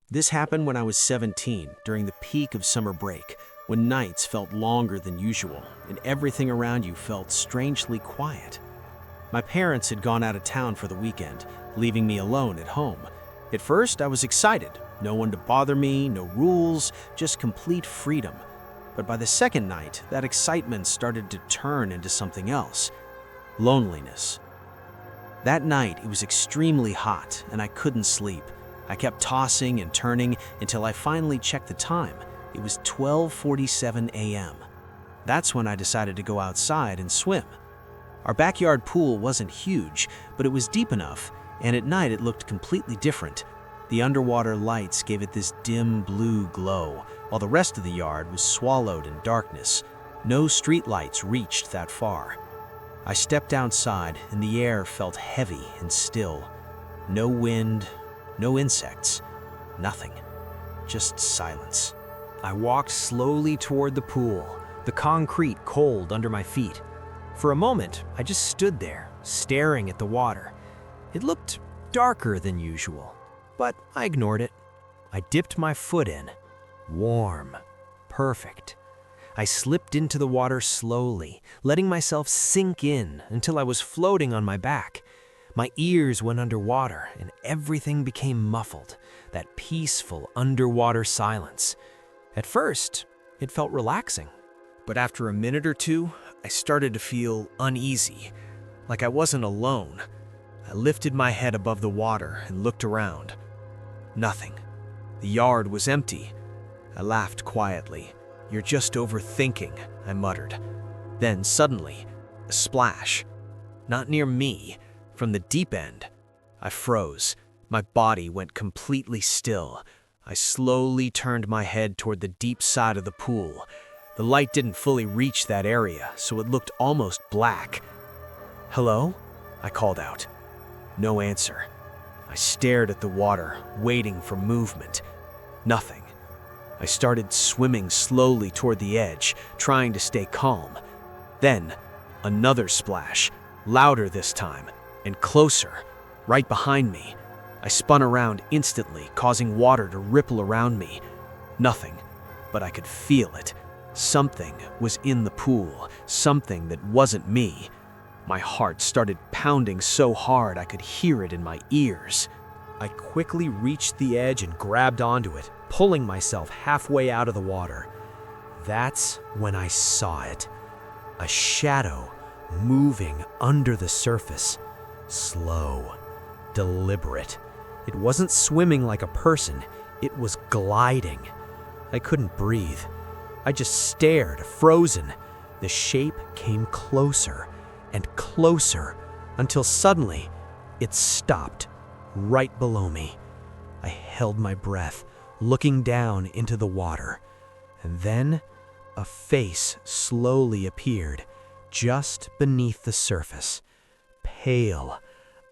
This happened when I was 17, during the peak of summer break, when nights felt longer than usual and everything around you felt strangely quiet. My parents had gone out of town for the weekend, leaving me alone at home. At first, I was excited. No one to bother me, no rules, just complete freedom. But by the second night, that excitement started to turn into something else. Loneliness. That night, it was extremely hot and I couldn't sleep. I kept tossing and turning until I finally checked the time. It was 12:47 a.m. That's when I decided to go outside and swim. Our backyard pool wasn't huge, but it was deep enough, and at night it looked completely different. The underwater lights gave it this dim blue glow, while the rest of the yard was swallowed in darkness. No street lights reached that far. I stepped outside, and the air felt heavy and still. No wind, no insects, nothing. Just silence. I walked slowly toward the pool, the concrete cold under my feet. For a moment, I just stood there, staring at the water. It looked darker than usual, but I ignored it. I dipped my foot in. Warm. Perfect. I slipped into the water slowly, letting myself sink in until I was floating on my back. My ears went underwater and everything became muffled, that peaceful underwater silence. At first, it felt relaxing, but after a minute or two, I started to feel uneasy, like I wasn't alone. I lifted my head above the water and looked around. Nothing. The yard was empty. I laughed quietly. "You're just overthinking," I muttered. Then suddenly, a splash. Not near me, from the deep end. I froze. My body went completely still. I slowly turned my head toward the deep side of the pool. The light didn't fully reach that area, so it looked almost black. "Hello?" I called out. No answer. I stared at the water, waiting for movement. Nothing. I started swimming slowly toward the edge, trying to stay calm. Then, another splash, louder this time, and closer, right behind me. I spun around instantly, causing water to ripple around me. Nothing, but I could feel it. Something was in the pool, something that wasn't me. My heart started pounding so hard I could hear it in my ears. I quickly reached the edge and grabbed onto it, pulling myself halfway out of the water. That's when I saw it. A shadow moving under the surface. Slow, deliberate. It wasn't swimming like a person, it was gliding. I couldn't breathe. I just stared, frozen. The shape came closer and closer until suddenly it stopped right below me. I held my breath, looking down into the water. And then a face slowly appeared just beneath the surface. Pale,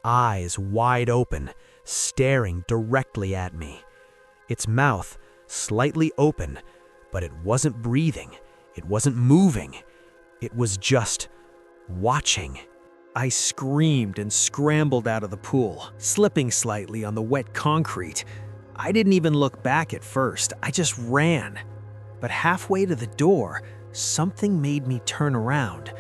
eyes wide open, staring directly at me. Its mouth slightly open, but it wasn't breathing. It wasn't moving. It was just watching. I screamed and scrambled out of the pool, slipping slightly on the wet concrete. I didn't even look back at first. I just ran. But halfway to the door, something made me turn around.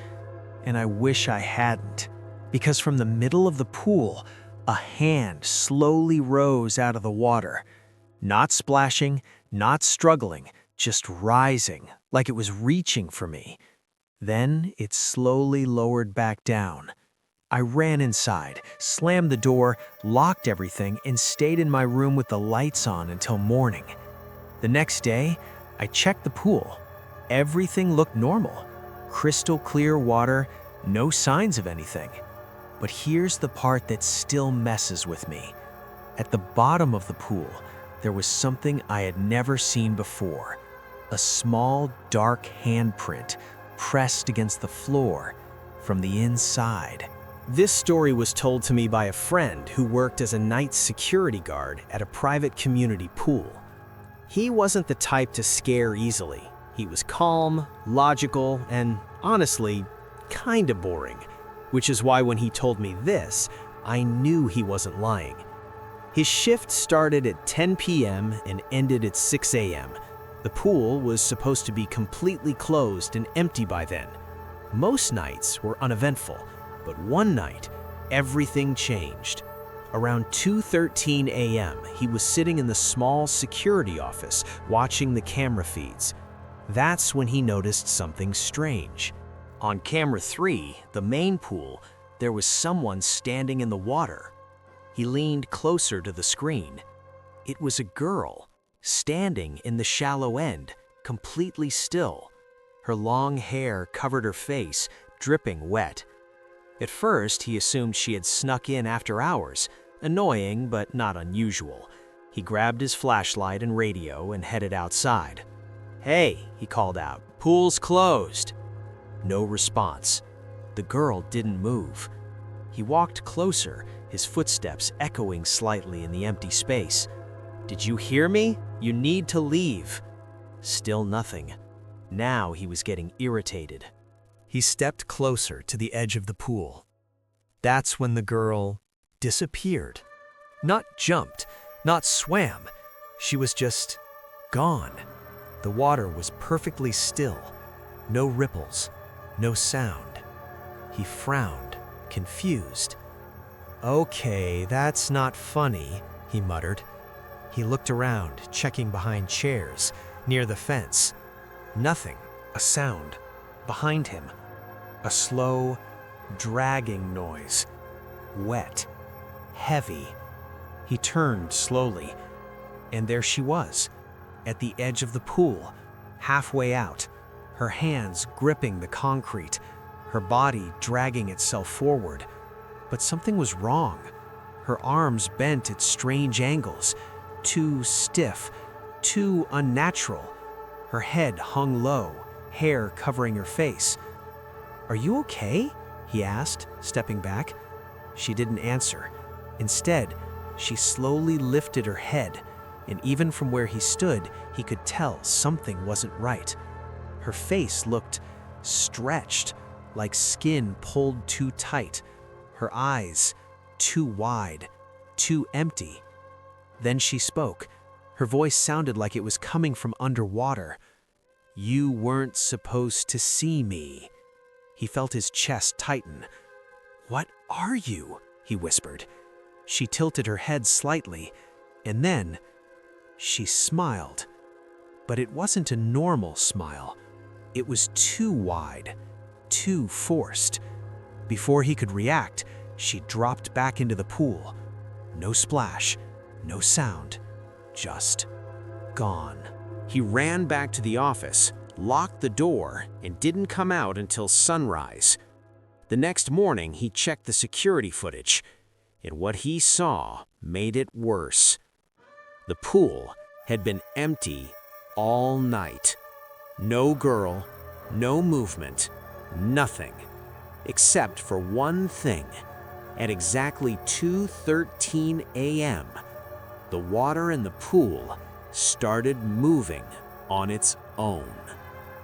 And I wish I hadn't, because from the middle of the pool, a hand slowly rose out of the water. Not splashing, not struggling, just rising, like it was reaching for me. Then it slowly lowered back down. I ran inside, slammed the door, locked everything, and stayed in my room with the lights on until morning. The next day, I checked the pool. Everything looked normal. Crystal clear water, no signs of anything. But here's the part that still messes with me. At the bottom of the pool, there was something I had never seen before. A small, dark handprint pressed against the floor from the inside. This story was told to me by a friend who worked as a night security guard at a private community pool. He wasn't the type to scare easily. He was calm, logical, and honestly, kinda boring, which is why when he told me this, I knew he wasn't lying. His shift started at 10 p.m. and ended at 6 a.m. The pool was supposed to be completely closed and empty by then. Most nights were uneventful, but one night, everything changed. Around 2:13 a.m., he was sitting in the small security office watching the camera feeds. That's when he noticed something strange. On camera 3, the main pool, there was someone standing in the water. He leaned closer to the screen. It was a girl, standing in the shallow end, completely still. Her long hair covered her face, dripping wet. At first, he assumed she had snuck in after hours, annoying but not unusual. He grabbed his flashlight and radio and headed outside. "Hey," he called out, "pool's closed." No response. The girl didn't move. He walked closer, his footsteps echoing slightly in the empty space. "Did you hear me? You need to leave." Still nothing. Now he was getting irritated. He stepped closer to the edge of the pool. That's when the girl disappeared. Not jumped, not swam. She was just gone. The water was perfectly still. No ripples, no sound. He frowned, confused. "Okay, that's not funny," he muttered. He looked around, checking behind chairs, near the fence. Nothing. A sound. Behind him. A slow, dragging noise. Wet. Heavy. He turned slowly, and there she was, at the edge of the pool, halfway out, her hands gripping the concrete, her body dragging itself forward. But something was wrong. Her arms bent at strange angles, too stiff, too unnatural. Her head hung low, hair covering her face. "Are you okay?" he asked, stepping back. She didn't answer. Instead, she slowly lifted her head, and even from where he stood, he could tell something wasn't right. Her face looked stretched, like skin pulled too tight. Her eyes too wide, too empty. Then she spoke. Her voice sounded like it was coming from underwater. "You weren't supposed to see me." He felt his chest tighten. "What are you?" he whispered. She tilted her head slightly, and then she smiled. But it wasn't a normal smile. It was too wide, too forced. Before he could react, she dropped back into the pool. No splash, no sound, just gone. He ran back to the office, locked the door, and didn't come out until sunrise. The next morning, he checked the security footage, and what he saw made it worse. The pool had been empty all night. No girl, no movement, nothing, except for one thing. At exactly 2:13 a.m., the water in the pool started moving on its own.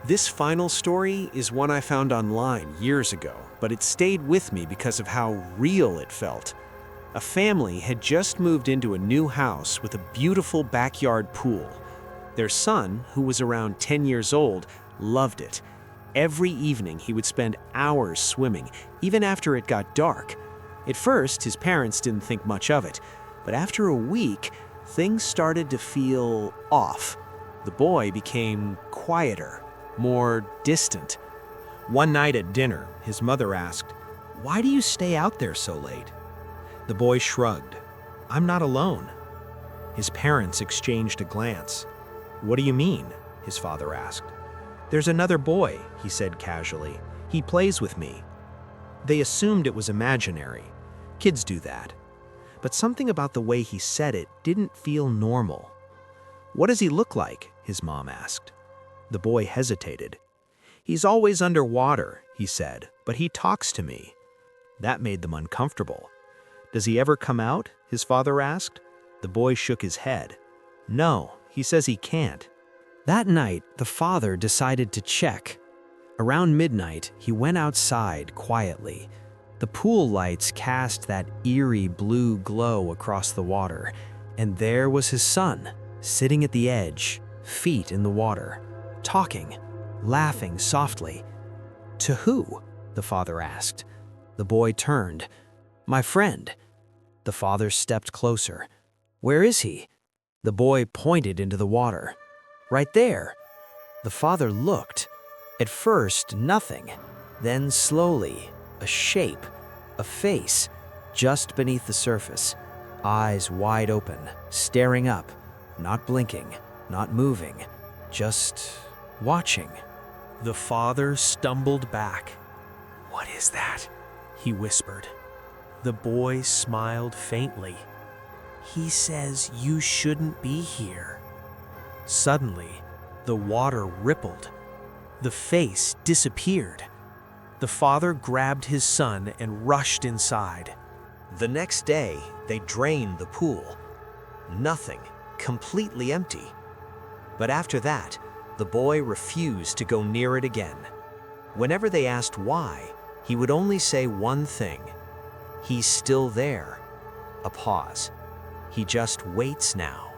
This final story is one I found online years ago, but it stayed with me because of how real it felt. A family had just moved into a new house with a beautiful backyard pool. Their son, who was around 10 years old, loved it. Every evening he would spend hours swimming, even after it got dark. At first, his parents didn't think much of it, but after a week, things started to feel off. The boy became quieter, more distant. One night at dinner, his mother asked, "Why do you stay out there so late?" The boy shrugged. "I'm not alone." His parents exchanged a glance. "What do you mean?" his father asked. "There's another boy," he said casually. "He plays with me." They assumed it was imaginary. Kids do that. But something about the way he said it didn't feel normal. "What does he look like?" his mom asked. The boy hesitated. "He's always underwater," he said, "but he talks to me." That made them uncomfortable. "Does he ever come out?" his father asked. The boy shook his head. "No, he says he can't." That night, the father decided to check. Around midnight, he went outside quietly. The pool lights cast that eerie blue glow across the water, And there was his son, sitting at the edge, feet in the water, talking, laughing softly. "To who?" the father asked. The boy turned. "My friend." The father stepped closer. "Where is he?" The boy pointed into the water. "Right there." The father looked. At first, nothing. Then slowly, a shape, a face, just beneath the surface. Eyes wide open, staring up, not blinking, not moving, just watching. The father stumbled back. "What is that?" he whispered. The boy smiled faintly. "He says you shouldn't be here." Suddenly, the water rippled. The face disappeared. The father grabbed his son and rushed inside. The next day, they drained the pool. Nothing, completely empty. But after that, the boy refused to go near it again. Whenever they asked why, he would only say one thing: "He's still there." A pause. "He just waits now."